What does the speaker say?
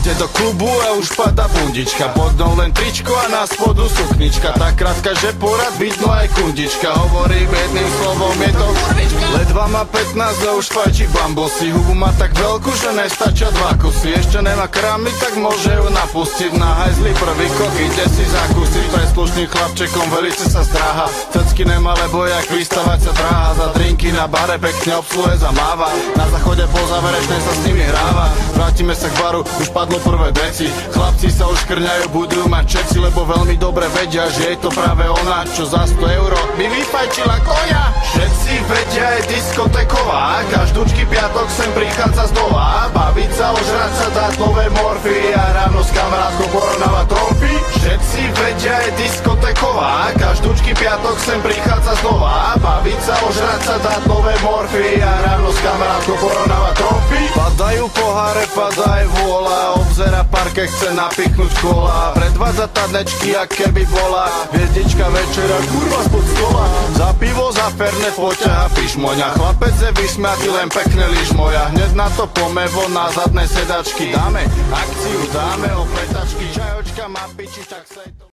Ide do klubu a už padá bundička, pod ňou len tričko a na spodu suknička. Tak krátka, že porad vidno aj kundička. Hovorí jedným slovom, je to kurvička. Ledva má 15 a už fajčí bambosy. Hubu má tak veľkú, že nestačia 2 kusy. Ešte nemá krámy, tak môže ju napustiť. Na hajzli prvý kok, ide si zakúsiť. To je slušným chlapčekom, velice sa zdráha. Cecky nemá, lebo jak vystavať sa dráha. Za drinky na bare pekne obsluhe zamáva. Na záchode po záverečnej sa s nimi hráva. Vrátime sa k baru, už padlo prvé deci. Chlapci sa už krňajú, budú mať čeci, lebo veľmi dobre vedia, že je to práve ona, čo za 100 euro by vyfajčila koňa. Všetci vedia, je diskoteková, každúčky piatok sem prichádza z dola. Baviť sa, ožrať sa, dať nové morfy a ráno s kamarátkou porovnávať trofy. Všetci vedia, je diskoteková, každúčky piatok sem prichádza z dola. Baviť sa, ožrať sa, dať nové morfy a ráno s kamarátkou porovnávať trofy. Padajú poháre, padá aj vôľa, obzera parke, chce napichnúť kola. Predvádza tanečky, ak keby bola hviezdička večera, kurva spod stola. Za pivo, za ferné poťaha pišmoňa. Chlapec je vysmiatý, len pekne liž moja. Hneď na to pomevo, na zadné sedačky. Dáme akciu, dáme opletačky. Čajočka má piči, tak sa